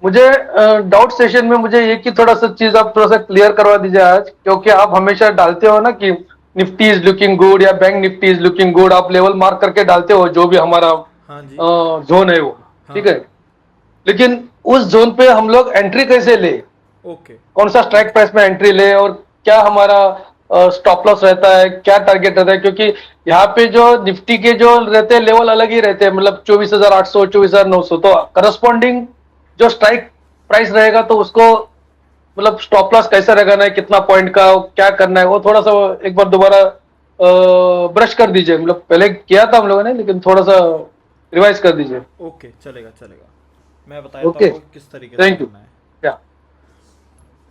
मुझे doubt session में मुझे एक ही थोड़ा सा चीज आप थोड़ा सा क्लियर करवा दीजिए आज, क्योंकि आप हमेशा डालते हो ना कि निफ्टी इज लुकिंग गुड या bank Nifty is looking good, आप लेवल मार्क करके डालते हो जो भी हमारा हाँ जी। जोन है वो। ठीक हाँ। है, लेकिन उस जोन पे हम लोग एंट्री कैसे ले, ओके। कौन सा स्ट्राइक प्राइस में एंट्री ले, और क्या हमारा स्टॉप लॉस रहता है, क्या टारगेट रहता है, क्योंकि यहाँ पे जो निफ्टी के जो रहते हैं लेवल अलग ही रहते हैं, मतलब 24,800 24,900, तो करस्पॉन्डिंग जो स्ट्राइक प्राइस रहेगा तो उसको मतलब स्टॉप लॉस कैसा रहेगा ना, कितना पॉइंट का क्या करना है, वो थोड़ा सा एक बार दोबारा ब्रश कर दीजिए, मतलब पहले किया था हम लोगों ने लेकिन थोड़ा सा रिवाइज कर दीजिए। ओके, चलेगा चलेगा। मैं बता देता हूँ ओके, आपको कि किस तरीके से थैंक यू। करना है। या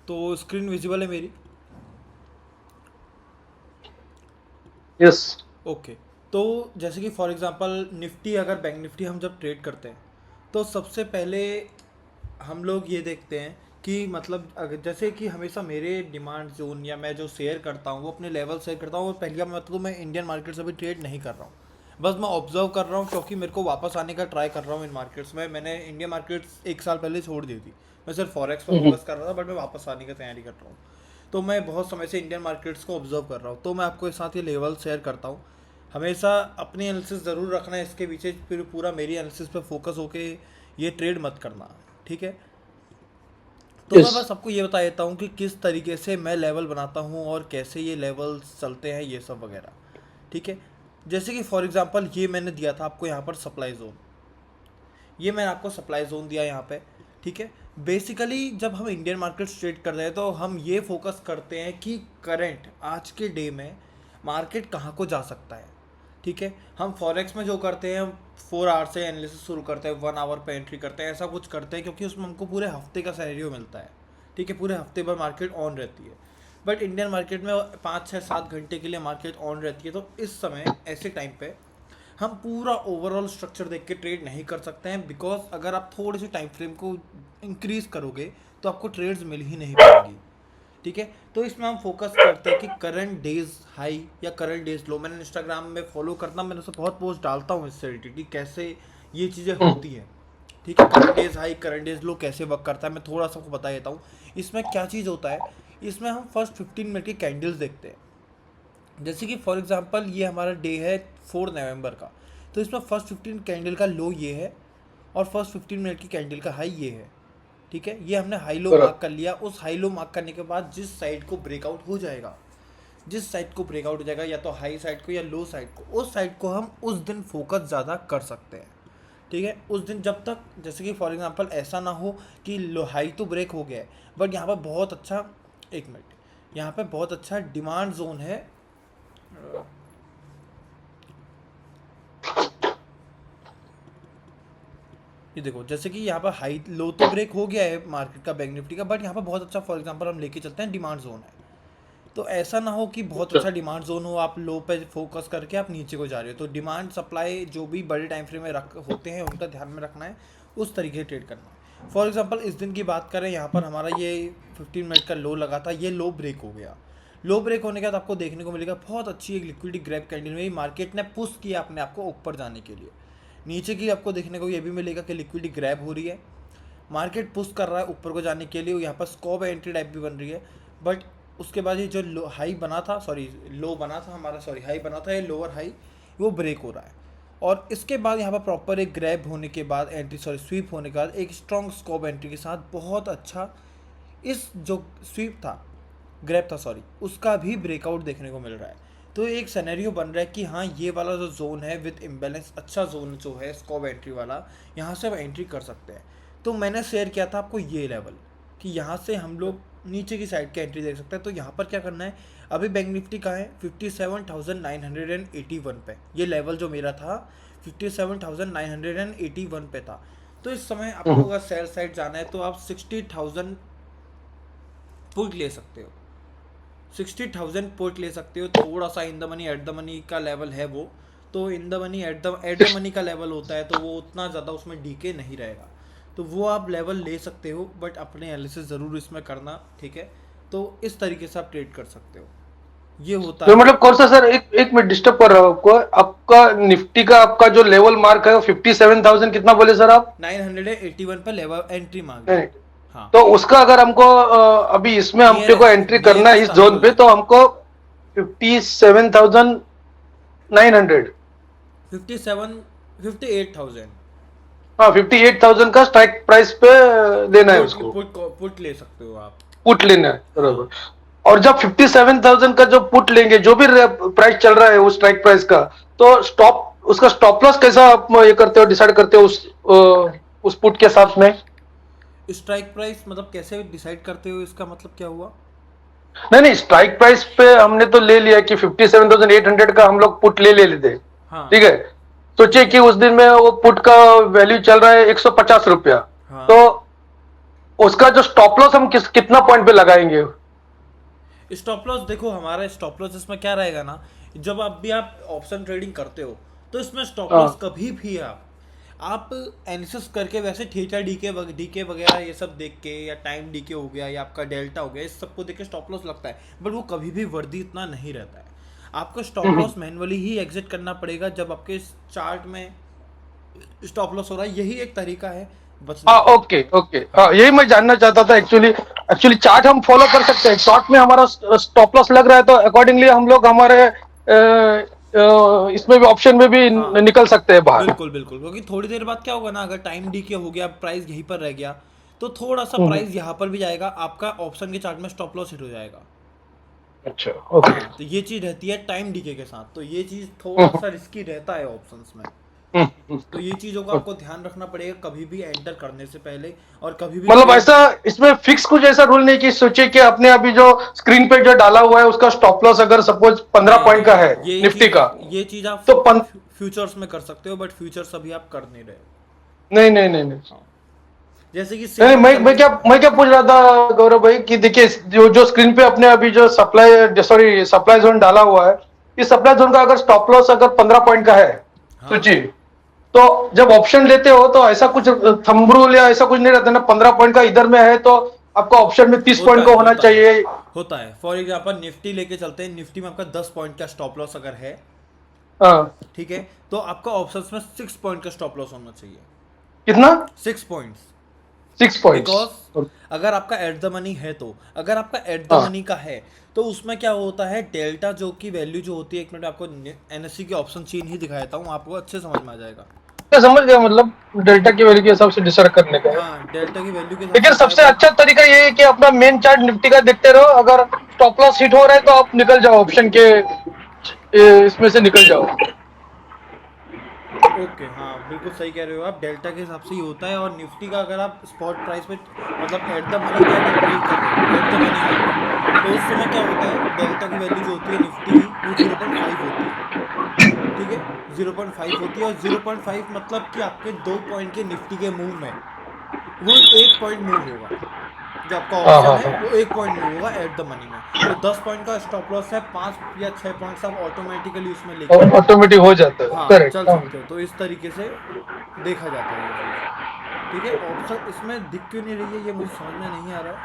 तो स्क्रीन विजिबल है मेरी? यस। ओके। तो जैसे कि फॉर एग्जांपल निफ्टी, अगर बैंक निफ्टी हम जब ट्रेड करते हैं तो सबसे पहले हम लोग ये देखते हैं कि मतलब अगर जैसे कि हमेशा मेरे डिमांड जोन या मैं जो शेयर करता हूँ वो अपने लेवल शेयर करता हूँ, और पहली बात तो मैं इंडियन मार्केट से अभी ट्रेड नहीं कर रहा हूँ, बस मैं ऑब्जर्व कर रहा हूँ, क्योंकि मेरे को वापस आने का ट्राई कर रहा हूँ इन मार्केट्स में। मैंने इंडियन मार्केट्स एक साल पहले छोड़ दी थी, मैं सिर्फ फॉरेक्स पर फोकस कर रहा था, बट मैं वापस आने की तैयारी कर रहा हूँ। तो मैं बहुत समय से इंडियन मार्केट्स को ऑब्जर्व कर रहा हूँ, तो मैं आपको इस साथ ये लेवल शेयर करता हूँ। हमेशा अपनी एनालिसिस ज़रूर रखना है इसके पीछे, फिर पूरा मेरी एनालिसिस पे फोकस होके ये ट्रेड मत करना, ठीक है? तो मैं यस। बस आपको ये बता देता हूँ कि किस तरीके से मैं लेवल बनाता हूँ और कैसे ये लेवल्स चलते हैं, ये सब वगैरह, ठीक है? जैसे कि फॉर एग्जांपल ये मैंने दिया था आपको यहाँ पर सप्लाई जोन, ये मैंने आपको सप्लाई जोन दिया यहाँ पे, ठीक है? बेसिकली जब हम इंडियन मार्केट ट्रेड कर रहे हैं तो हम ये फोकस करते हैं कि करंट आज के डे में मार्केट कहाँ को जा सकता है, ठीक है? हम फॉरेक्स में जो करते हैं 4 आवर से एनालिसिस शुरू करते हैं, 1 आवर पे एंट्री करते हैं, ऐसा कुछ करते हैं क्योंकि उसमें हमको पूरे हफ्ते का सैलरी मिलता है, ठीक है? पूरे हफ्ते भर मार्केट ऑन रहती है। बट इंडियन मार्केट में 5 6 7 घंटे के लिए मार्केट ऑन रहती है, तो इस समय ऐसे टाइम पे हम पूरा ओवरऑल स्ट्रक्चर देख के ट्रेड नहीं कर सकते हैं, बिकॉज अगर आप थोड़ी सी टाइम फ्रेम को इंक्रीज करोगे तो आपको ट्रेड्स मिल ही नहीं पाएंगी, ठीक है? तो इसमें हम फोकस करते हैं कि करंट डेज हाई या करंट डेज लो। मैंने इंस्टाग्राम में फॉलो करना, मैंने उससे बहुत पोस्ट डालता हूँ इससे रिलेटेड कि कैसे ये चीज़ें होती हैं, ठीक है? Current days high current days low कैसे वर्क करता है, मैं थोड़ा सा आपको बता देता हूँ। इसमें क्या चीज़ होता है, इसमें हम फर्स्ट 15 मिनट की कैंडल्स देखते हैं। जैसे कि फॉर एग्जांपल ये हमारा डे है 4 नवंबर का, तो इसमें फर्स्ट 15 कैंडल का लो ये है और फर्स्ट 15 मिनट की कैंडल का हाई ये है, ठीक है? ये हमने हाई लो मार्क कर लिया। उस हाई लो मार्क करने के बाद जिस साइड को ब्रेकआउट हो जाएगा, जिस साइड को ब्रेकआउट हो जाएगा, या तो हाई साइड को या लो साइड को, उस साइड को हम उस दिन फोकस ज़्यादा कर सकते हैं, ठीक है? उस दिन जब तक जैसे कि फॉर एग्जांपल ऐसा ना हो कि लो हाई तो ब्रेक हो गया है, बट यहाँ पर बहुत अच्छा, एक मिनट, यहाँ पे बहुत अच्छा डिमांड जोन है। ये देखो, जैसे कि यहाँ पर हाई लो तो ब्रेक हो गया है मार्केट का बैंक निफ्टी का, बट यहाँ पर बहुत अच्छा फॉर एग्जांपल हम लेके चलते हैं डिमांड जोन है। तो ऐसा ना हो कि बहुत अच्छा। अच्छा डिमांड जोन हो, आप लो पे फोकस करके आप नीचे को जा रहे हो। तो डिमांड सप्लाई जो भी बड़े टाइम फ्रेम में रख होते हैं उनका ध्यान में रखना है, उस तरीके से ट्रेड करना है। फॉर एग्जांपल इस दिन की बात करें, यहाँ पर हमारा ये 15 मिनट का लो लगा था, ये लो ब्रेक हो गया। लो ब्रेक होने के बाद आपको देखने को मिलेगा बहुत अच्छी एक लिक्विडिटी ग्रैब कैंडल में मार्केट ने पुश किया अपने आप को ऊपर जाने के लिए। नीचे की आपको देखने को ये भी मिलेगा कि लिक्विडिटी ग्रैब हो रही है, मार्केट पुश कर रहा है ऊपर को जाने के लिए, यहाँ पर स्कॉप एंट्री टाइप भी बन रही है। बट उसके बाद ये जो लो हाई बना था, सॉरी लो बना था हमारा, सॉरी हाई बना था, ये लोअर हाई वो ब्रेक हो रहा है। और इसके बाद यहाँ पर प्रॉपर एक ग्रैब होने के बाद एंट्री, सॉरी स्वीप होने के बाद एक स्ट्रॉन्ग स्कॉप एंट्री के साथ बहुत अच्छा इस जो स्वीप था, ग्रैब था सॉरी, उसका भी ब्रेकआउट देखने को मिल रहा है। तो एक सिनेरियो बन रहा है कि हाँ ये वाला जो जोन है विद इम्बेलेंस अच्छा जोन जो है स्कॉप एंट्री वाला, यहाँ से हम एंट्री कर सकते हैं। तो मैंने शेयर किया था आपको ये लेवल कि यहाँ से हम लोग नीचे की साइड की एंट्री देख सकते हैं। तो यहाँ पर क्या करना है, अभी बैंक निफ्टी का है 57,981 पे, ये लेवल जो मेरा था 57,981 पे था। तो इस समय आपको अगर सेल साइड जाना है तो आप 60,000 पुट ले सकते हो, 60,000 पुट ले सकते हो। थोड़ा सा in the money at the money का लेवल है वो, तो in the money at the money का लेवल होता है, तो वो उतना ज़्यादा उसमें डीके नहीं रहेगा, तो वो आप लेवल ले सकते हो, बट अपने एनालिसिस ज़रूर इसमें करना, ठीक है? तो इस तरीके से आप ट्रेड कर सकते हो। ये होता तो है। मतलब कौन सा सर, एक एक मिनट डिस्टर्ब कर रहा हूँ आपको, आपका निफ्टी का आपका जो लेवल मार्क है वो 57,000 कितना बोले सर आप? 981 पर लेवल एंट्री मांग नहीं है। नहीं। हाँ, तो उसका अगर हमको अभी इसमें हमको को नियरेस्ट एंट्री करना है नियरेस्ट इस जोन हमको पे, ले, तो हमको 57,900, 57, 58,000 हाँ 58,000 का स्ट्राइक प्राइस पे लेना है पुट उसको, पुट पुट ले सकते हो आप। पुट लेना है हाँ, बराबर। और जब 57,000 का जो पुट लेंगे, जो भी प्राइस चल रहा है उस स्ट्राइक प्राइस का, तो स्टॉप उसका स्टॉप लॉस कैसा आप ये करते हो, डिसाइड करते हो उस पुट के साथ में? स्ट्राइक प्राइस मतलब कैसे डिसाइड करते हो, इसका मतलब क्या हुआ? नहीं नहीं, स्ट्राइक प्राइस पे हमने तो ले लिया कि 57,800 का हम लोग पुट ले ले लेते, हाँ, ठीक है। सोचिए ठीक है। कि उस दिन में वो पुट का वैल्यू चल रहा है 150 रुपया, तो हाँ, उसका जो स्टॉप लॉस हम कितना पॉइंट पे लगाएंगे? स्टॉप लॉस देखो, हमारा स्टॉप लॉस इसमें क्या रहेगा ना, जब आप भी आप ऑप्शन ट्रेडिंग करते हो तो इसमें स्टॉप लॉस हाँ। कभी भी आप एनालिसिस करके, वैसे थीटा डीके वगैरह ये सब देख के, या टाइम डीके हो गया या आपका डेल्टा हो गया, इस सबको देख के स्टॉप लॉस लगता है, बट वो कभी भी वर्दी इतना नहीं रहता है। आपको स्टॉप हम्म। लॉस मैनुअली ही एग्जिट करना पड़ेगा जब आपके चार्ट में स्टॉप लॉस हो रहा है। यही एक तरीका है बचने हाँ का। ओके ओके, हाँ, हाँ यही मैं जानना चाहता था एक्चुअली। एक्चुअली चार्ट हम फॉलो कर सकते हैं, चार्ट में हमारा स्टॉप लॉस लग रहा है तो अकॉर्डिंगली हम लोग हमारे इसमें भी ऑप्शन में भी हाँ, निकल सकते हैं बाहर। बिल्कुल बिल्कुल, क्योंकि थोड़ी देर बाद क्या होगा ना, अगर टाइम डीके हो गया, प्राइस यहीं पर रह गया, तो थोड़ा सा हम्म। प्राइस यहाँ पर भी जाएगा, आपका ऑप्शन के चार्ट में स्टॉप लॉस हिट हो जाएगा। अच्छा ओके। हाँ, तो ये चीज़ रहती है टाइम डीके के साथ, तो ये चीज़ थोड़ा हम्म। सा रिस्की रहता है ऑप्शंस में। तो ये चीज़ों का हम्म। आपको ध्यान रखना पड़ेगा कभी भी एंटर करने से पहले, और कभी भी मतलब ट्रेड। ऐसा इसमें फिक्स कुछ ऐसा रूल नहीं कि सोचिए कि आपने अभी जो स्क्रीन पे जो डाला हुआ है उसका स्टॉप लॉस अगर सपोज 15 नहीं पॉइंट नहीं का है नहीं, निफ्टी का, ये चीज़ आप तो फ्यूचर्स में कर सकते हो, बट फ्यूचर्स अभी आप कर नहीं रहे हो। नहीं नहीं नहीं नहीं हाँ, जैसे कि नहीं, सेम हम चल के। मैं क्या पूछ रहा था गौरव भाई कि देखिए, जो स्क्रीन पे अपने अभी जो सप्लाई सॉरी सप्लाई जोन डाला हुआ है, इस सप्लाई जोन का अगर स्टॉप लॉस अगर 15 पॉइंट का है, हाँ, सोचिए, तो जब ऑप्शन लेते हो तो ऐसा कुछ थंब रूल या ऐसा कुछ नहीं रहता ना, 15 पॉइंट का इधर में है तो आपका ऑप्शन में 30 होता पॉइंट का है, होना होता है, चाहिए। होता है। फॉर एग्जाम्पल निफ्टी लेके चलते हैं, निफ्टी में आपका 10 पॉइंट का स्टॉप लॉस अगर है, हाँ। ठीक है, तो आपका ऑप्शंस में 6 पॉइंट का स्टॉप लॉस होना चाहिए। कितना? 6 पॉइंट्स। 6 पॉइंट्स। बिकॉज अगर आपका एट द मनी है, तो अगर आपका एट द हाँ, मनी का है, तो उसमें क्या होता है, डेल्टा जो की वैल्यू जो होती है, एक मिनट आपको एनएससी के ऑप्शन चेन ही दिखा देता हूँ, आपको अच्छे समझ में आ जाएगा। मैं समझ गया, मतलब डेल्टा की वैल्यू के हिसाब से डिसाइड करने का है। हाँ, डेल्टा की वैल्यू के हिसाब से लेकिन होता है, सबसे बट अच्छा तरीका ये है कि अपना मेन चार्ट निफ्टी का देखते रहो, अगर स्टॉप लॉस हिट हो रहा है तो आप निकल जाओ ऑप्शन के इसमें से निकल जाओ। ओके, हाँ बिल्कुल सही कह रहे हो आप, डेल्टा के हिसाब से ही होता है। और निफ्टी का अगर आप स्पॉट प्राइस पे, मतलब एट द मनी पे अगर ट्रेड कर रहे हो, एट द मनी ओनली, तो उस समय क्या होता है, डेल्टा की वैल्यू जो होती है निफ्टी की, वो 0.5 होती है। ठीक है, 0.5 होती है, और 0.5 मतलब कि आपके 2 पॉइंट के निफ्टी के मूव में वो 1 पॉइंट मूव होगा। जो आपका हाँ हाँ ऑप्शन है वो हाँ। 1 पॉइंट मूव होगा एट द मनी में। तो 10 पॉइंट का स्टॉप लॉस है, 5 या 6 पॉइंट्स आप ऑटोमेटिकली उसमें लेके ऑटोमेटिक हो जाता है, हाँ चल करेक्ट हाँ। सकते हो। तो इस तरीके से देखा जाता है ये चीज़। ठीक है, ऑप्शन इसमें दिख क्यों नहीं रही है, ये मुझे समझ में नहीं आ रहा है।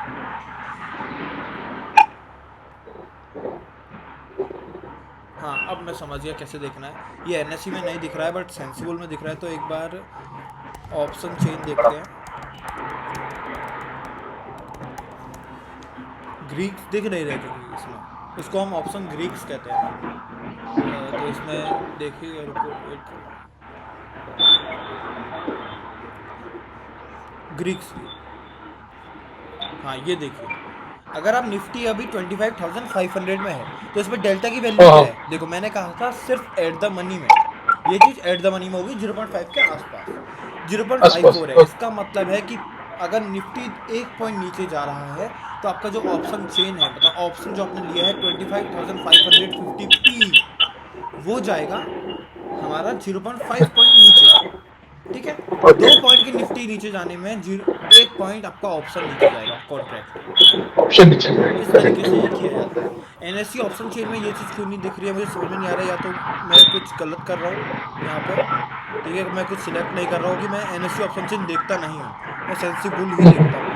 हाँ, अब मैं समझ गया कैसे देखना है। ये एनएससी में नहीं दिख रहा है, बट सेंसिबल में दिख रहा है, तो एक बार ऑप्शन चेन देखते हैं। ग्रीक्स दिख नहीं रहे, क्योंकि इसमें इसको हम ऑप्शन ग्रीक्स कहते हैं ना। तो इसमें देखिए, रुको वेट करो, ग्रीक्स की। हाँ, ये देखिए, अगर आप निफ्टी अभी 25,500 में है, तो इसमें डेल्टा की वैल्यू हाँ क्या हाँ, है, देखो मैंने कहा था सिर्फ एट द मनी में, ये चीज़ एट द मनी में होगी 0.5 के आसपास। 0.5 आसपास हो रहा है, ओके। इसका मतलब है कि अगर निफ्टी 1 पॉइंट नीचे जा रहा है, तो आपका जो ऑप्शन चेन है, मतलब ऑप्शन जो आपने लिया है 25,550 पी, वो जाएगा हमारा 0.5 पॉइंट नीचे। ठीक है, ओके, 2 पॉइंट की निफ्टी नीचे जाने में 1 पॉइंट आपका ऑप्शन नीचे जाएगा कॉन्ट्रैक्ट। ऑप्शन नीचे जाएगा, इस तरीके करेक्ट। से ये किया जाता है। एनएससी ऑप्शन चेन में ये चीज़ क्यों नहीं दिख रही है, मुझे समझ में नहीं आ रहा है, या तो मैं कुछ गलत कर रहा हूँ यहाँ पर। ठीक है, मैं कुछ सिलेक्ट नहीं कर रहा हूँ, कि मैं एनएससी ऑप्शन चेन देखता नहीं हूँ, मैं सेंसिबल ही देखता हूँ।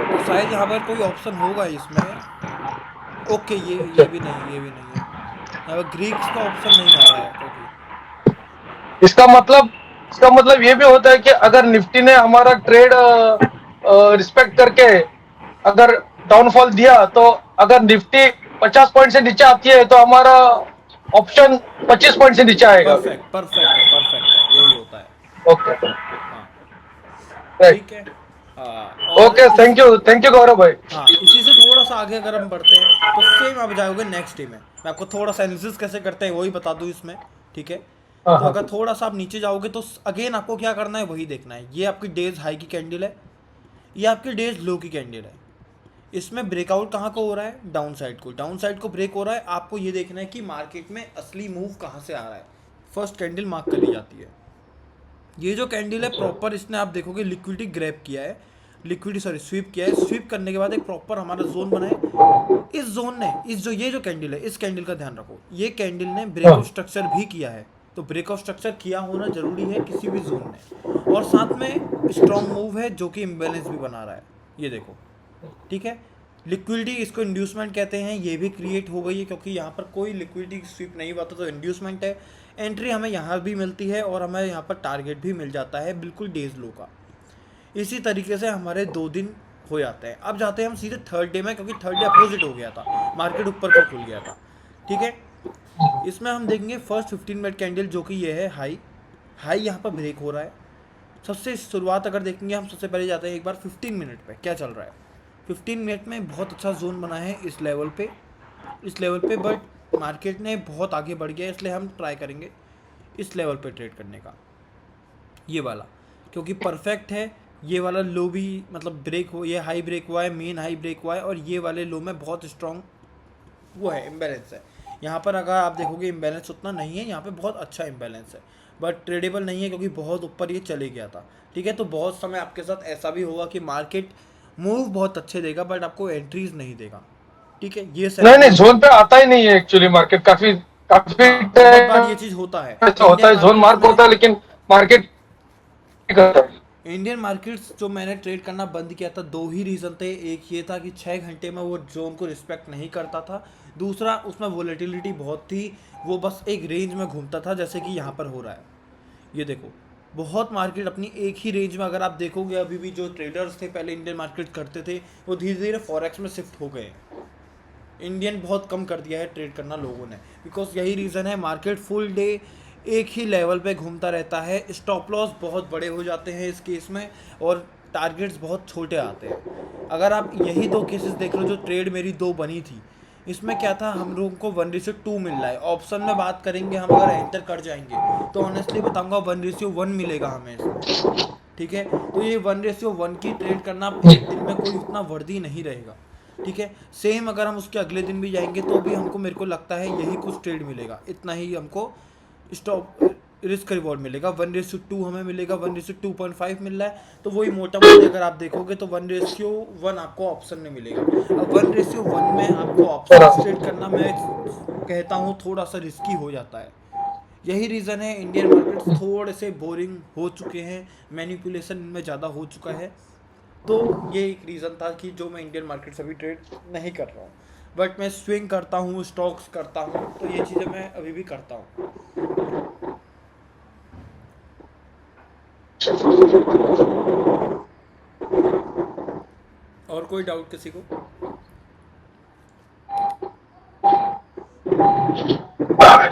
तो शायद यहाँ पर कोई ऑप्शन होगा इसमें, ओके, ये भी नहीं, ये भी नहीं है। यहाँ पर ग्रीक्स का ऑप्शन नहीं आ रहा है क्योंकि इसका मतलब इसका मतलब ये भी होता है कि अगर निफ्टी ने हमारा ट्रेड रिस्पेक्ट करके अगर डाउनफॉल दिया, तो अगर निफ्टी 50 पॉइंट से नीचे आती है तो हमारा ऑप्शन 25 पॉइंट से नीचे आएगा फिर। परफेक्ट है, यही होता है। ओके, हाँ, राइट। ठीक है। और ओके, इस थैंक यू गौरव भाई। हाँ, इसी से थोड़ा सा आगे अगर हम बढ़ते हैं तो सेम आप जाओगे नेक्स्ट डे में। मैं आपको थोड़ा सा एनालिसिस कैसे करते हैं वही बता दूं इसमें, ठीक है। हाँ तो हाँ। अगर थोड़ा सा आप नीचे जाओगे तो अगेन आपको क्या करना है वही देखना है। ये आपकी डेज हाई की कैंडल है, ये आपकी डेज लो की कैंडल है। इसमें ब्रेकआउट कहाँ को हो रहा है? डाउन साइड को ब्रेक हो रहा है। आपको ये देखना है कि मार्केट में असली मूव कहाँ से आ रहा है। फर्स्ट कैंडल मार्क कर ली जाती है। ये जो कैंडल है अच्छा। प्रॉपर, इसने आप देखोगे लिक्विडिटी ग्रैब किया है, लिक्विडिटी सॉरी स्वीप किया है। स्वीप करने के बाद एक प्रॉपर हमारा जोन बना है। इस जोन ने इस जो ये जो कैंडल है, इस कैंडल का ध्यान रखो, ये कैंडल ने हाँ। ब्रेकआउट स्ट्रक्चर भी किया है। तो ब्रेकआउट स्ट्रक्चर किया होना जरूरी है किसी भी जोन ने, और साथ में स्ट्रॉन्ग मूव है जो कि इम्बेलेंस भी बना रहा है। ये देखो, ठीक है। लिक्विडिटी, इसको इंड्यूसमेंट कहते हैं, ये भी क्रिएट हो गई है क्योंकि यहाँ पर कोई लिक्विडिटी स्वीप नहीं हुआ था, तो इंड्यूसमेंट है। एंट्री हमें यहाँ भी मिलती है और हमें यहाँ पर टारगेट भी मिल जाता है बिल्कुल डेज लो का। इसी तरीके से हमारे 2 दिन हो जाते हैं। अब जाते हैं हम सीधे थर्ड डे में, क्योंकि थर्ड डे अपोजिट हो गया था, मार्केट ऊपर को खुल गया था, ठीक है। इसमें हम देखेंगे फर्स्ट 15 मिनट कैंडल जो कि ये है हाई। हाई यहाँ पर ब्रेक हो रहा है। सबसे शुरुआत अगर देखेंगे हम, सबसे पहले जाते हैं एक बार 15 मिनट पे क्या चल रहा है। 15 मिनट में बहुत अच्छा जोन बना है इस लेवल पे, बट मार्केट ने बहुत आगे बढ़ गया, इसलिए हम ट्राई करेंगे इस लेवल पे ट्रेड करने का, ये वाला, क्योंकि परफेक्ट है। ये वाला लो भी मतलब ब्रेक हो, ये हाई ब्रेक हुआ है, मेन हाई ब्रेक हुआ है, और ये वाले लो में बहुत स्ट्रॉन्ग वो है, इम्बैलेंस है। यहाँ पर अगर आप देखोगे इम्बैलेंस उतना नहीं है, यहाँ पे बहुत अच्छा इम्बैलेंस है, बट ट्रेडेबल नहीं है क्योंकि बहुत ऊपर ये चले गया था, ठीक है। तो बहुत समय आपके साथ ऐसा भी होगा कि मार्केट मूव बहुत अच्छे देगा बट आपको एंट्रीज नहीं देगा, ठीक है। ये नहीं नहीं, सिनेरियो जोन पे आता ही नहीं है एक्चुअली मार्केट, काफी काफी हाँ, बहुत बार ये चीज़ होता है टाइम ऐसा होता इंडियन है, जोन मार्केट्स मार्क में। होता है लेकिन मार्केट करता है। इंडियन मार्केट्स जो मैंने ट्रेड करना बंद किया था, 2 ही रीज़न थे। एक ये था कि 6 घंटे में वो जोन को रिस्पेक्ट नहीं करता था। दूसरा, उसमें वोलेटिलिटी बहुत थी, वो बस एक रेंज में घूमता था, जैसे कि यहाँ पर हो रहा है। ये देखो, बहुत मार्केट अपनी एक ही रेंज में, अगर आप देखोगे अभी भी जो ट्रेडर्स थे पहले इंडियन मार्केट करते थे, वो धीरे धीरे फॉरेक्स में शिफ्ट हो गए। इंडियन बहुत कम कर दिया है ट्रेड करना लोगों ने, बिकॉज यही रीज़न है, मार्केट फुल डे एक ही लेवल पे घूमता रहता है। स्टॉप लॉस बहुत बड़े हो जाते हैं इस केस में, और टारगेट्स बहुत छोटे आते हैं। अगर आप यही 2 केसेस देख लो, जो ट्रेड मेरी 2 बनी थी, इसमें क्या था, हम लोगों को 1:2 मिल रहा है। ऑप्शन में बात करेंगे हम, अगर एंटर कर जाएंगे तो ऑनेस्टली बताऊंगा 1:1 मिलेगा हमें इसमें, ठीक है। तो ये 1:1 की ट्रेड करना एक दिन में कोई उतना वर्दी नहीं रहेगा, ठीक है। सेम अगर हम उसके अगले दिन भी जाएंगे तो भी हमको, मेरे को लगता है यही कुछ ट्रेड मिलेगा, इतना ही हमको स्टॉप रिस्क रिवॉर्ड मिलेगा। 1:2 हमें मिलेगा, 1:2.5 मिल रहा है, तो वही मोटा मोटी अगर आप देखोगे तो 1:1 आपको ऑप्शन में मिलेगा। अब 1:1 में आपको ऑप्शन ट्रेड करना, मैं कहता हूँ थोड़ा सा रिस्की हो जाता है। यही रीज़न है इंडियन मार्केट्स थोड़े से बोरिंग हो चुके हैं, मैनिपुलेशन इनमें ज़्यादा हो चुका है। तो ये एक रीज़न था कि जो मैं इंडियन मार्केट्स अभी ट्रेड नहीं कर रहा हूँ, बट मैं स्विंग करता हूँ, स्टॉक्स करता हूँ, तो ये चीज़ें मैं अभी भी करता हूँ। और कोई डाउट किसी को?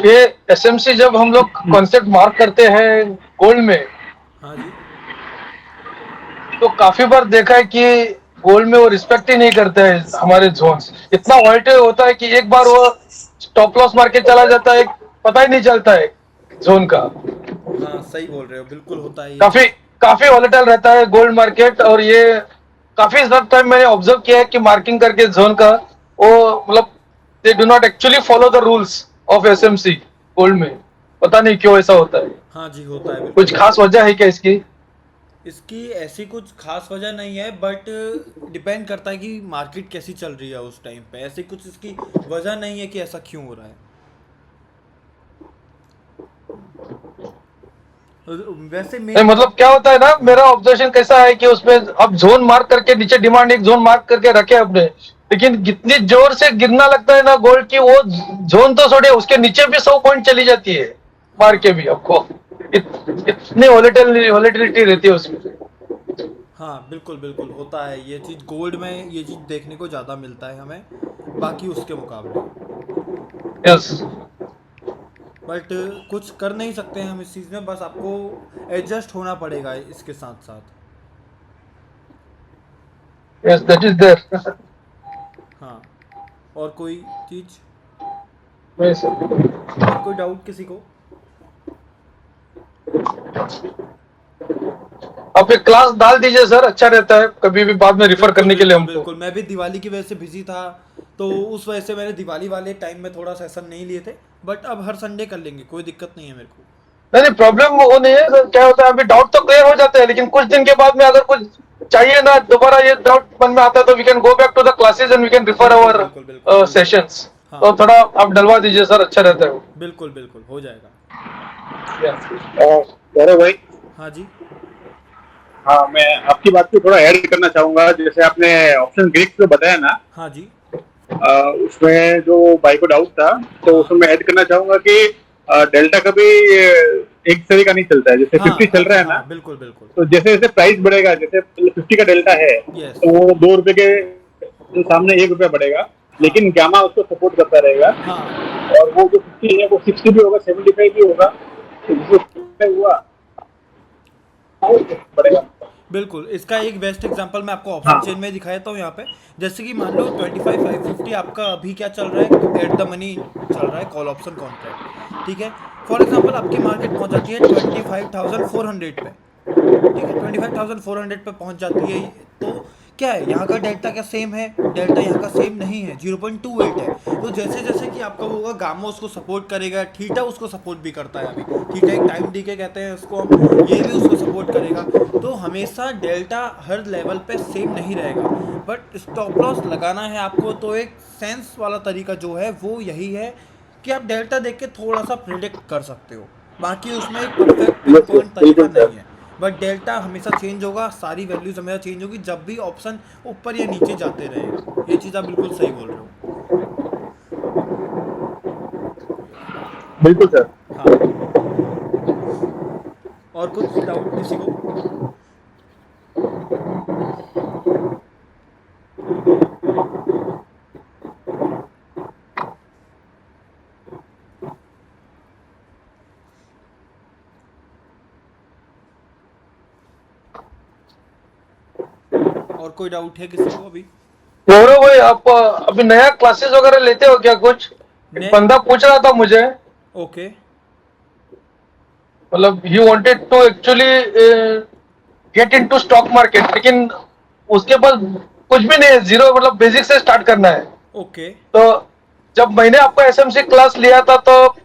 ये एसएमसी जब हम लोग कॉन्सेप्ट मार्क करते हैं गोल्ड में, हाँ जी। तो काफी बार देखा है कि गोल्ड में वो रिस्पेक्ट ही नहीं करते हैं हमारे जोन्स। इतना वॉलेटाइल होता है कि एक बार वो स्टॉप लॉस मार के चला जाता है, पता ही नहीं चलता है जोन का। हाँ, सही बोल रहे हो, बिल्कुल होता है ये काफी चीज़। काफी वॉलेटाइल रहता है गोल्ड मार्केट। और ये काफी सब टाइम मैंने ऑब्जर्व किया है कि मार्किंग करके जोन का, वो मतलब they do not actually follow the rules of SMC gold में। पता नहीं क्यों ऐसा होता है, हाँ जी, होता है, बिल्कुल कुछ होता खास है। वजह है क्या इसकी? इसकी ऐसी कुछ खास वजह नहीं है, बट डिपेंड करता है कि मार्केट कैसी चल रही है उस टाइम पे। ऐसी कुछ इसकी वजह नहीं है कि ऐसा क्यों हो रहा है। वैसे नहीं, मेन मतलब क्या होता है ना, हाँ मेरा ऑब्जर्वेशन कैसा है कि उसमें अब जोन मार्क करके नीचे डिमांड एक जोन मार्क करके रखे अपने, लेकिन जितनी जोर से गिरना लगता है ना गोल्ड की, वो जोन तो छोड़िए, उसके नीचे भी 100 पॉइंट चली जाती है मार हाँ के भी आपको। इतनी वोलेटिलिटी रहती है उसमें। हाँ, बिल्कुल बिल्कुल होता है ये चीज़, गोल्ड में ये चीज़ देखने को ज़्यादा मिलता है हमें बाकी उसके मुकाबले। यस। बट कुछ कर नहीं सकते हैं हम इस चीज़ में, बस आपको एडजस्ट होना पड़ेगा इसके साथ साथ। Yes, that is there. हाँ, और कोई चीज़, यस। और कोई डाउट किसी को? आप एक क्लास डाल दीजिए सर, अच्छा रहता है, कभी भी बाद में रिफर बिल्कुल करने के लिए बिल्कुल हमको। बिल्कुल, मैं भी दिवाली की वजह से बिजी था, तो उस वजह से मैंने दिवाली वाले टाइम में थोड़ा सेशन नहीं लिए थे। बट अब हर संडे कर लेंगे, कोई दिक्कत नहीं है मेरे को। नहीं नहीं, प्रॉब्लम वो नहीं है सर, क्या होता है अभी डाउट तो क्लियर हो जाते हैं, लेकिन कुछ दिन के बाद में अगर कुछ चाहिए ना, दोबारा ये डाउट मन में आता है, तो we can go back to the classes and we can refer बिल्कुल अवर बिल्कुल बिल्कुल बिल्कुल। सेशंस। हाँ, तो थोड़ा आप डलवा दीजिए सर, अच्छा रहता है वो। बिल्कुल बिल्कुल हो जाएगा। गौरव भाई, हाँ जी। हाँ मैं आपकी बात को थोड़ा ऐड करना चाहूंगा। जैसे आपने ऑप्शन ग्रीक जो बताया ना, हाँ जी। उसमें जो भाई को डाउट था, तो हाँ उसमें मैं ऐड करना चाहूंगा कि डेल्टा कभी एक तरह का नहीं चलता है। जैसे हाँ 50 चल रहा है ना, हाँ, बिल्कुल बिल्कुल। तो जैसे जैसे प्राइस बढ़ेगा, जैसे 50 का डेल्टा है, यस। तो वो 2 रुपए के सामने 1 रुपया बढ़ेगा, हाँ लेकिन गामा उसको सपोर्ट करता रहेगा। हाँ, और वो जो 50 है वो 60 भी होगा, 75 भी होगा, तो जिससे हुआ वो बढ़ेगा। बिल्कुल इसका एक बेस्ट एग्जांपल मैं आपको ऑप्शन चेन हाँ में दिखाता हूँ यहाँ पे। जैसे कि मान लो 25,550 आपका अभी क्या चल रहा है, एट द मनी चल रहा है कॉल ऑप्शन कॉन्ट्रैक्ट। ठीक है, फॉर एग्जांपल आपकी मार्केट पहुँच जाती है 25,400 पे। ठीक है, 25,400 पे पहुंच जाती है। तो क्या है, यहाँ का डेल्टा क्या सेम है? डेल्टा यहाँ का सेम नहीं है, 0.28 है। तो जैसे जैसे कि आपका वो होगा, गामा उसको सपोर्ट करेगा, थीटा उसको सपोर्ट भी करता है। अभी थीटा एक टाइम डी के कहते हैं उसको हम, ये भी उसको सपोर्ट करेगा। तो हमेशा डेल्टा हर लेवल पे सेम नहीं रहेगा। बट स्टॉप लॉस लगाना है आपको, तो एक सेंस वाला तरीका जो है वो यही है कि आप डेल्टा देख के थोड़ा सा प्रिडिक्ट कर सकते हो। बाकी उसमें एक perfect pin yes yes, point तरीका बिल्कुल सर। नहीं है। बट डेल्टा हमेशा चेंज होगा, सारी वैल्यूज हमेशा चेंज होगी जब भी ऑप्शन ऊपर या नीचे जाते रहेगा। ये चीज़ आप बिल्कुल सही बोल रहे हो। बिल्कुल सर। हाँ, और कुछ डाउट किसी को? और कोई डाउट है किसी को अभी? गौरव भाई, आप अभी नया क्लासेस वगैरह लेते हो क्या कुछ? एक ने बंदा पूछ रहा था मुझे, ओके। मतलब he wanted to actually get into stock market, लेकिन उसके पास कुछ भी नहीं है, जीरो, मतलब बेसिक से स्टार्ट करना है। ओके। तो जब मैंने आपका एसएमसी क्लास लिया था, तो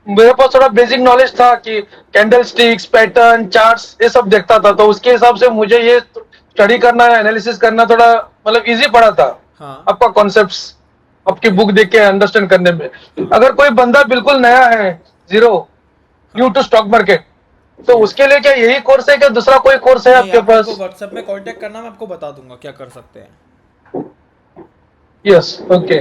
मेरे पास थोड़ा बेसिक नॉलेज था कि कैंडल स्टिक्स, पैटर्न, चार्ट्स, ये सब देखता था, तो उसके हिसाब से मुझे ये स्टडी करना है, एनालिसिस करना थोड़ा मतलब इजी पड़ा था। हाँ आपका कॉन्सेप्ट्स आपकी बुक देख के अंडरस्टैंड करने में। हाँ अगर कोई बंदा बिल्कुल नया है, जीरो, न्यू हाँ। टू स्टॉक मार्केट, तो यस। उसके लिए क्या यही कोर्स है, क्या दूसरा कोई कोर्स है नहीं, आपके आप मेरे को पास? व्हाट्सएप में कांटेक्ट करना, मैं आपको बता दूंगा क्या कर सकते हैं। Yes, okay.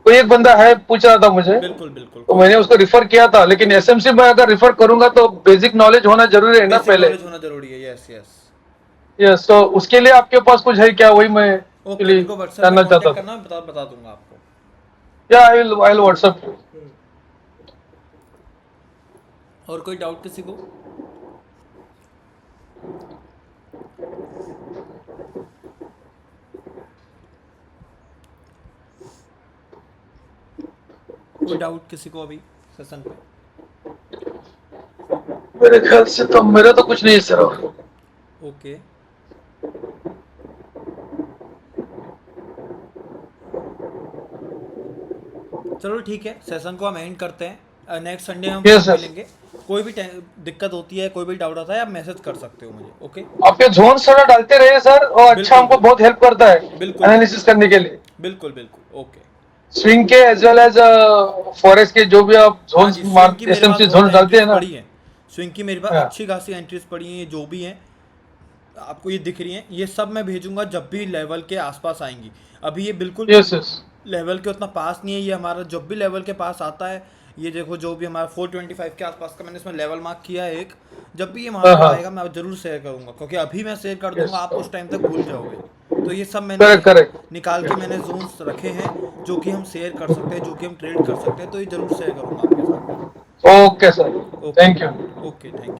कोई एक बंदा है पूछ रहा था मुझे, बिल्कुल बिल्कुल, तो कोई मैंने नहीं। उसको रिफर किया था, लेकिन एसएमसी में अगर रिफर करूंगा तो बेसिक नॉलेज होना जरूरी है ना बेसिक पहले। नॉलेज होना जरूरी है, यस यस। यस, तो उसके लिए आपके पास कुछ है क्या, वही मैं ओके, एक्चुअली मेरे को व्हाट्सएप में जानना चाहता कांटेक्ट था। करना, मैं बता दूंगा आपको। या आई विल व्हाट्सएप। और कोई डाउट किसी को? कोई डाउट किसी को अभी सेशन पे? मेरे ख्याल से तो मेरा तो कुछ नहीं है सर। ओके। चलो ठीक है, सेशन को हम एंड करते हैं। नेक्स्ट संडे हम फिर यस सर। मिलेंगे। कोई भी दिक्कत होती है, कोई भी डाउट आता है, आप मैसेज कर सकते हो मुझे। ओके। आपके जोन थोड़ा डालते रहिए सर, और अच्छा बिल्कुल हमको बिल्कुल बहुत हेल्प करता है बिल्कुल बिल्कुल एनालिसिस करने के लिए। बिल्कुल बिल्कुल। ओके। स्विंग के एज वेल एज फॉरेस्ट के जो भी आप हाँ जोन्स जी, स्विंग की मेरे पास एसएमसी बहुत जोन्स डालते हैं एंट्रीज ना। पड़ी हैं। स्विंग की मेरे पास हाँ। अच्छी खासी एंट्रीज पड़ी हैं, जो भी हैं। आपको ये दिख रही हैं, ये सब मैं भेजूंगा जब भी लेवल के आसपास आएंगी। अभी ये बिल्कुल यस यस। लेवल के उतना पास नहीं है, ये हमारा जब भी लेवल के पास आता है, ये देखो जो भी हमारा 425 के आसपास का मैंने इसमें लेवल मार्क किया है एक, जब भी ये वहाँ हाँ पे हाँ। आएगा मैं जरूर शेयर करूंगा, क्योंकि अभी मैं शेयर कर यस। दूंगा आप उस टाइम तक भूल जाओगे। तो ये सब मैंने करेक्ट करेक्ट। निकाल के मैंने जोन्स रखे हैं जो कि हम शेयर कर सकते हैं, जो कि हम ट्रेड कर सकते हैं, तो ये जरूर शेयर करूंगा आपके साथ। Okay sir. Okay thank you. Okay, thank you.